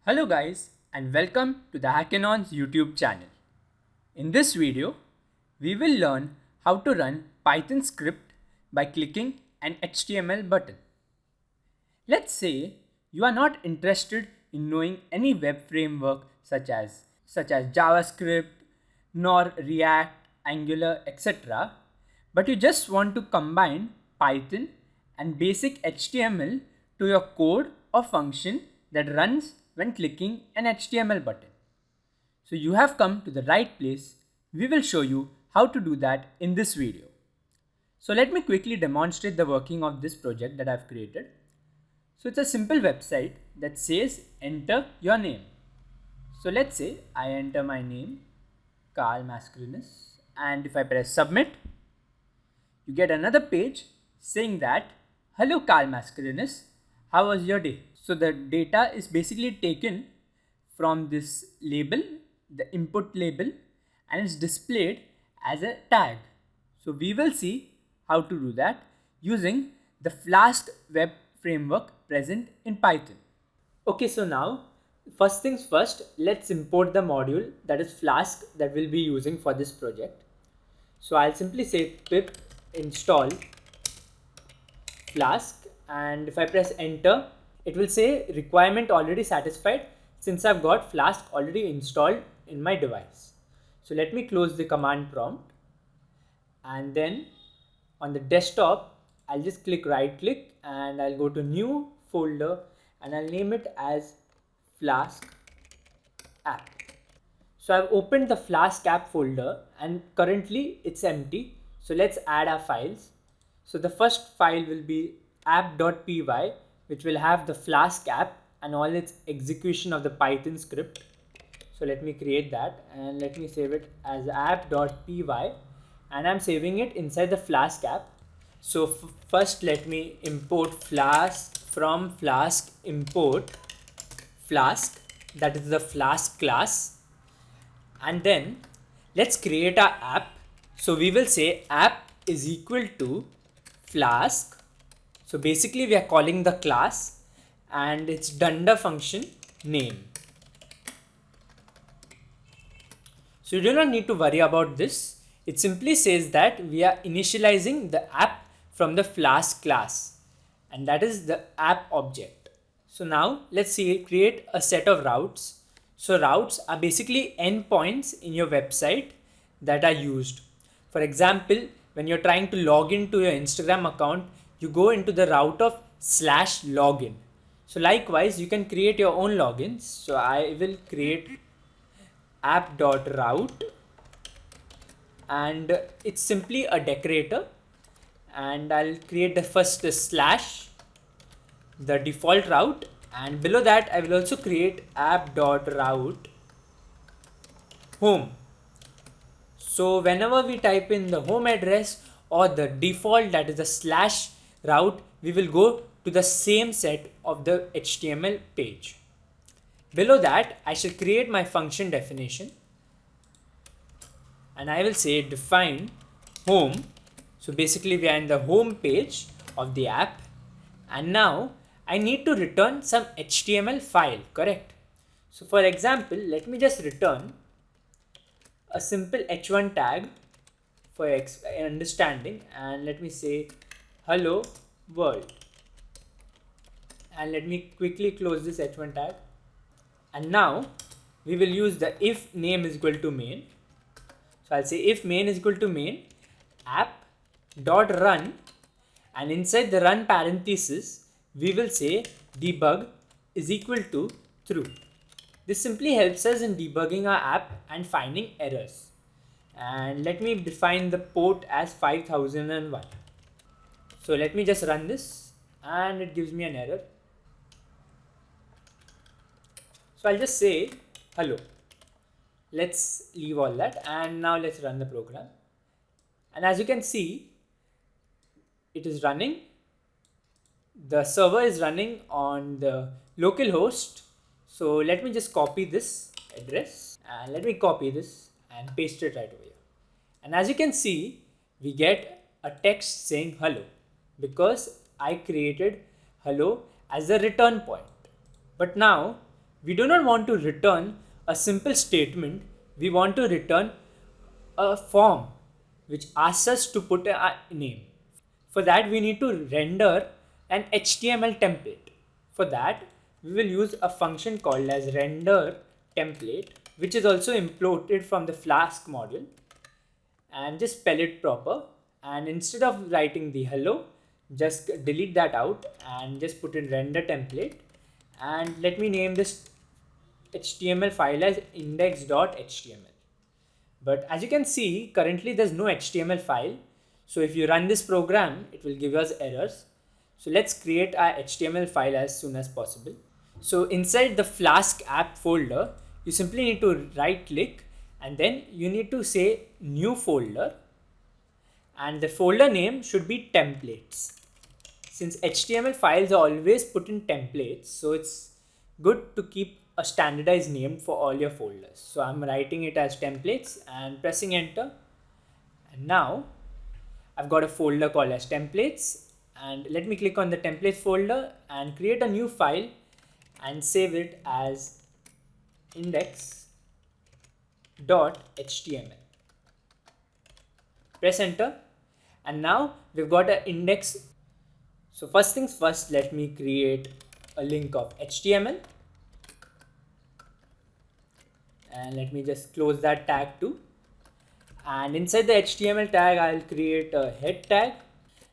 Hello guys and welcome to the Hackanon's YouTube channel. In this video, we will learn how to run Python script by clicking an HTML button. Let's say you are not interested in knowing any web framework such as JavaScript, nor React, Angular, etc. But you just want to combine Python and basic HTML to your code or function that runs when clicking an HTML button. So you have come to the right place. We will show you how to do that in this video. So let me quickly demonstrate the working of this project that I've created. So it's a simple website that says enter your name. So let's say I enter my name, Carl Mascarenhas, and if I press submit, you get another page saying that, hello Carl Mascarenhas, how was your day? So the data is basically taken from this label, the input label, and it's displayed as a tag. So we will see how to do that using the Flask web framework present in Python. Okay, so now first things first, let's import the module that is Flask that we'll be using for this project. So I'll simply say pip install Flask, and if I press enter, it will say requirement already satisfied since I've got Flask already installed in my device. So let me close the command prompt, and then on the desktop I'll just right click and I'll go to new folder and I'll name it as Flask app. So I've opened the Flask app folder and currently it's empty. So let's add our files. So the first file will be app.py, which will have the Flask app and all its execution of the Python script. So let me create that and let me save it as app.py, and I'm saving it inside the Flask app. So first let me import Flask from Flask import Flask, that is the Flask class, and then let's create our app. So we will say app is equal to Flask. So basically we are calling the class and its dunder function name. So you do not need to worry about this. It simply says that we are initializing the app from the Flask class, and that is the app object. So now let's see, create a set of routes. So routes are basically endpoints in your website that are used. For example, when you're trying to log into your Instagram account, you go into the route of /login. So likewise, you can create your own logins. So I will create app.route, and it's simply a decorator, and I'll create the first slash, the default route, and below that I will also create app.route home. So whenever we type in the home address or the default, that is the slash route, we will go to the same set of the HTML page. Below that I shall create my function definition, and I will say define home. So basically we are in the home page of the app, and now I need to return some HTML file, correct? So for example, let me just return a simple h1 tag for understanding, and let me say hello world, and let me quickly close this h1 tag. And now we will use the if name is equal to main. So I'll say if main is equal to main app dot run, and inside the run parenthesis we will say debug is equal to true. This simply helps us in debugging our app and finding errors. And let me define the port as 5001. So let me just run this, and it gives me an error. So I'll just say hello. Let's leave all that, and now let's run the program. And as you can see, it is running. The server is running on the local host. So let me just copy this address, and let me copy this and paste it right over here. And as you can see, we get a text saying hello because I created hello as the return point. But now We do not want to return a simple statement. We want to return a form which asks us to put a name. For that, we need to render an HTML template. For that, we will use a function called as render template, which is also imported from the Flask module, and just spell it proper. And instead of writing the hello, just delete that out and just put in render template. And let me name this HTML file as index.html. But as you can see, currently there's no HTML file. So if you run this program, it will give us errors. So let's create our HTML file as soon as possible. So inside the Flask app folder, you simply need to right click and then you need to say new folder, and the folder name should be templates. Since HTML files are always put in templates, so it's good to keep a standardized name for all your folders. So I'm writing it as templates and pressing enter. And now I've got a folder called as templates, and let me click on the templates folder and create a new file and save it as index.html. Press enter, and now we've got an index. So first things first, let me create a link of HTML, and let me just close that tag too. And inside the HTML tag, I'll create a head tag,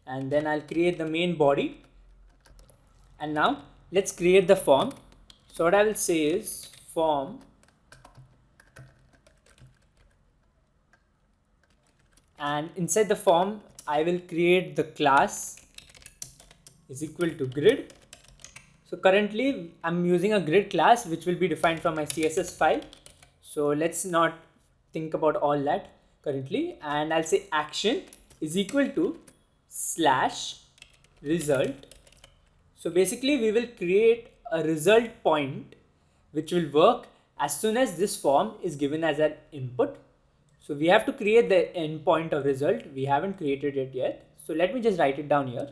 and then I'll create the main body. And now let's create the form. So what I will say is form, and inside the form I will create the class is equal to grid. So currently I'm using a grid class which will be defined from my CSS file. So let's not think about all that currently, and I'll say action is equal to slash result. So basically we will create a result point which will work as soon as this form is given as an input. So we have to create the endpoint of result. We haven't created it yet. So let me just write it down here.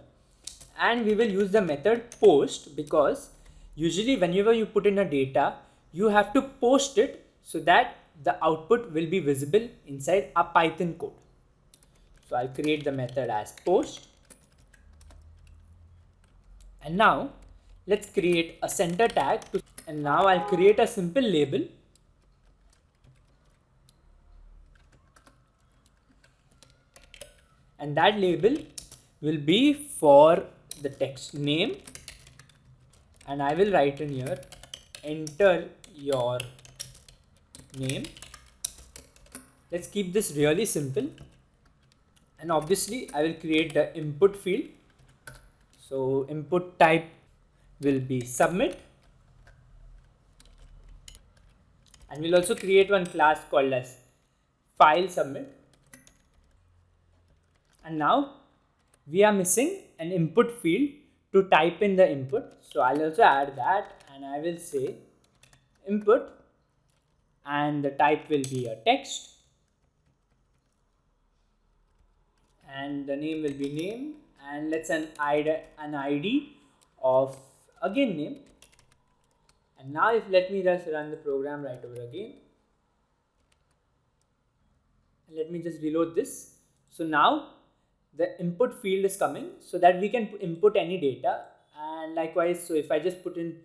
And we will use the method post, because usually whenever you put in a data, you have to post it so that the output will be visible inside a Python code. So I'll create the method as post. And now let's create a center tag and now I'll create a simple label. And that label will be for the text name, and I will write in here enter your name. Let's keep this really simple, and obviously I will create the input field. So input type will be submit, and we'll also create one class called as file submit. And now we are missing an input field to type in the input. So I'll also add that, and I will say input, and the type will be a text, and the name will be name, and let's an ID of again name. And now if let me just run the program right over again, and let me just reload this. So now the input field is coming so that we can input any data. And likewise, so if I just put in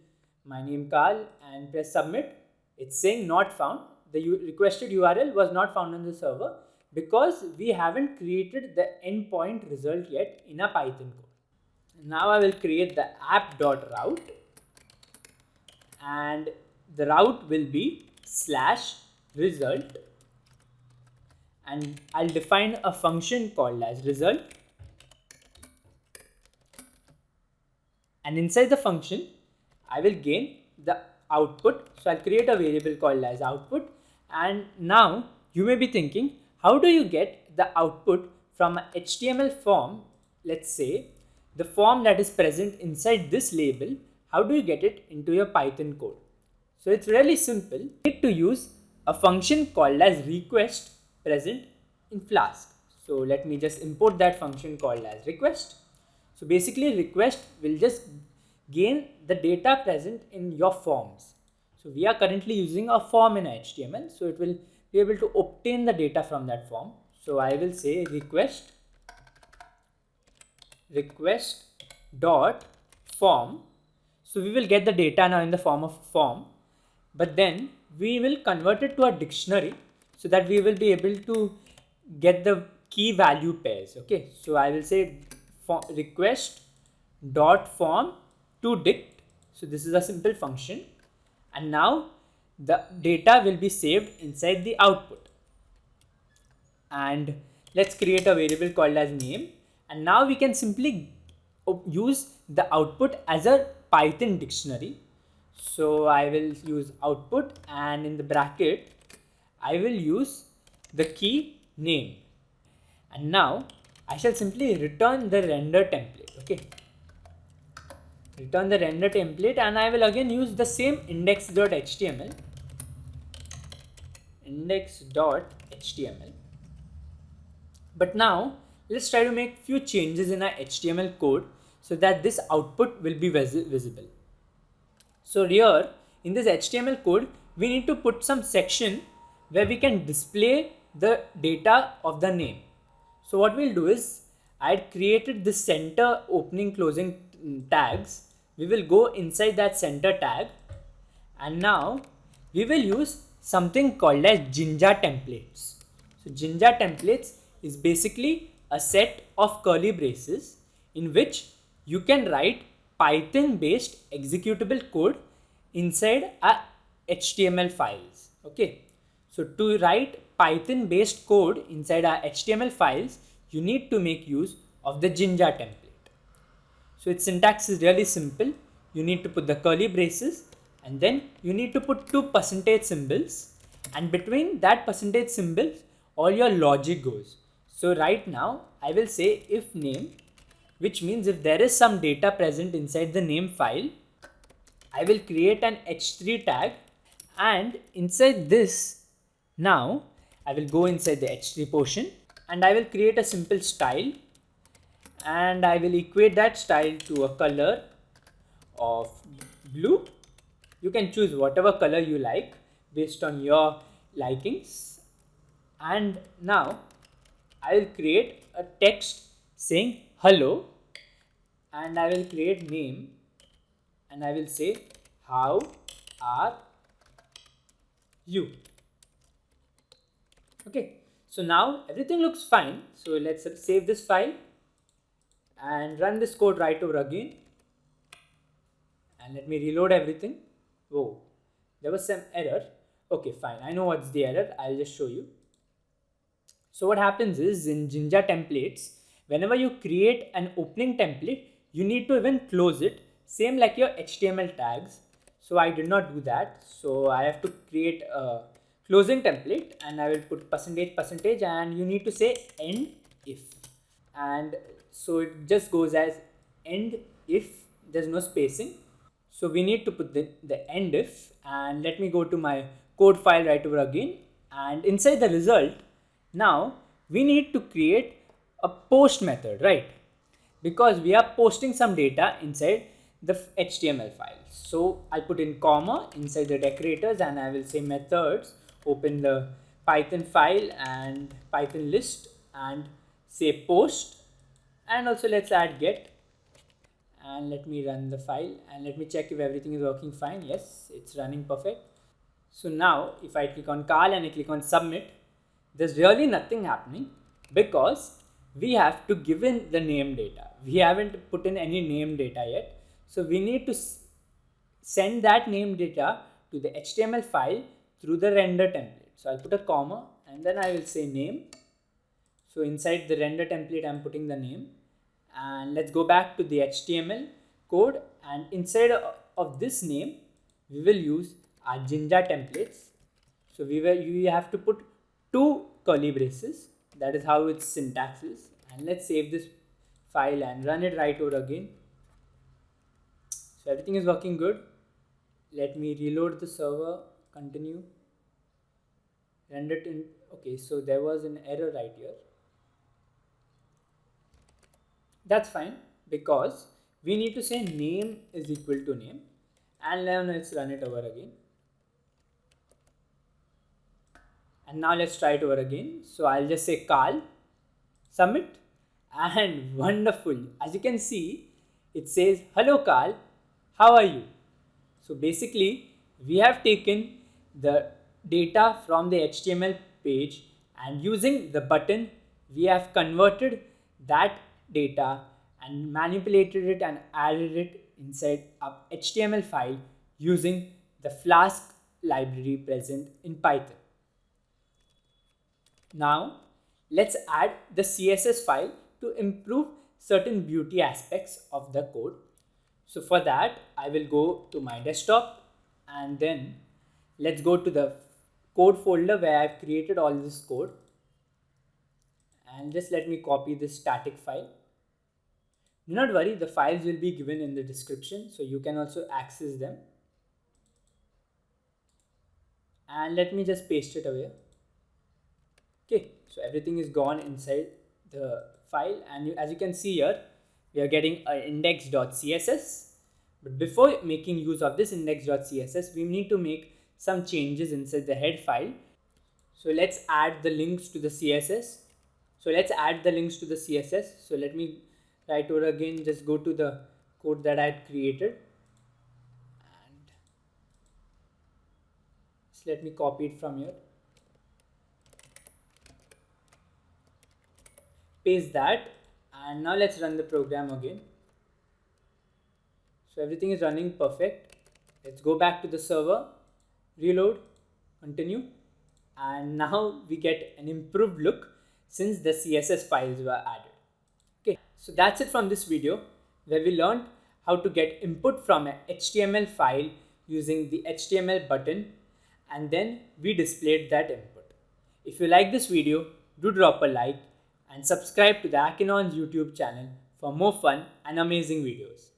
my name Carl and press submit, it's saying not found. The requested URL was not found on the server because we haven't created the endpoint result yet in a Python code. Now I will create the app.route, and the route will be slash result, and I'll define a function called as result, and inside the function I will gain the output. So I'll create a variable called as output. And now you may be thinking, how do you get the output from an HTML form? Let's say the form that is present inside this label, how do you get it into your Python code? So it's really simple. You need to use a function called as request present in Flask. So let me just import that function called as request. So basically request will just gain the data present in your forms. So we are currently using a form in HTML, so it will be able to obtain the data from that form. So I will say request dot form. So we will get the data now in the form of form, but then we will convert it to a dictionary so that we will be able to get the key value pairs. Okay, so I will say request dot form to dict. So this is a simple function, and now the data will be saved inside the output. And let's create a variable called as name, and now we can simply use the output as a Python dictionary. So I will use output, and in the bracket I will use the key name, and now I shall simply return the render template. Okay, return the render template, and I will again use the same index.html. But now let's try to make few changes in our HTML code so that this output will be visible. So here in this HTML code, we need to put some section where we can display the data of the name. So what we'll do is, I had created this center opening closing tags. We will go inside that center tag, and now we will use something called as Jinja templates. So Jinja templates is basically a set of curly braces in which you can write Python based executable code inside a HTML files. Okay, so to write Python based code inside our HTML files, you need to make use of the Jinja template. So its syntax is really simple. You need to put the curly braces, and then you need to put two percentage symbols, and between that percentage symbols all your logic goes. So right now I will say if name, which means if there is some data present inside the name file, I will create an h3 tag, and inside this now I will go inside the h3 portion, and I will create a simple style, and I will equate that style to a color of blue. You can choose whatever color you like based on your likings. And now I will create a text saying hello, and I will create name, and I will say how are you. Okay, so now everything looks fine. So let's save this file and run this code right over again, and let me reload everything. Whoa, there was some error. Okay, fine, I know what's the error. I'll just show you. So what happens is, in Jinja templates, whenever you create an opening template, you need to even close it, same like your HTML tags. So I did not do that, so I have to create a closing template, and I will put percentage, and you need to say end if, and so it just goes as end if, there's no spacing. So we need to put the end if, and let me go to my code file right over again, and inside the result, now we need to create a post method, right? Because we are posting some data inside the HTML file. So I'll put in comma inside the decorators, and I will say methods, open the Python file and Python list, and say post, and also let's add get, and let me run the file, and let me check if everything is working fine. Yes, it's running perfect. So now if I click on Carl and I click on submit, there's really nothing happening because we have to give in the name data. We haven't put in any name data yet. So we need to send that name data to the HTML file through the render template. So I'll put a comma, and then I will say name. So inside the render template, I'm putting the name, and let's go back to the HTML code, and inside of this name, we will use our Jinja templates. So you have to put two curly braces. That is how its syntax is. And let's save this file and run it right over again. So everything is working good. Let me reload the server, continue, render it in. Okay, so there was an error right here. That's fine, because we need to say name is equal to name, and then let's run it over again. And now let's try it over again. So I'll just say Carl, submit, and wonderful. As you can see, it says, hello Carl, how are you? So basically, we have taken the data from the HTML page and using the button, we have converted that data and manipulated it and added it inside a HTML file using the Flask library present in Python. Now, let's add the CSS file to improve certain beauty aspects of the code. So for that, I will go to my desktop and then let's go to the code folder where I've created all this code. And just let me copy this static file. Do not worry, the files will be given in the description, so you can also access them. And let me just paste it away. Okay, so everything is gone inside the file, and as you can see here, we are getting an index.css. But before making use of this index.css, we need to make some changes inside the head file. So let's add the links to the CSS. So let me write over again, just go to the code that I had created. And just let me copy it from here. Paste that, and now let's run the program again. So everything is running perfect. Let's go back to the server, reload, continue, and now we get an improved look since the CSS files were added. Okay, so that's it from this video where we learned how to get input from an HTML file using the HTML button, and then we displayed that input. If you like this video, do drop a like and subscribe to the Hackinon's YouTube channel for more fun and amazing videos.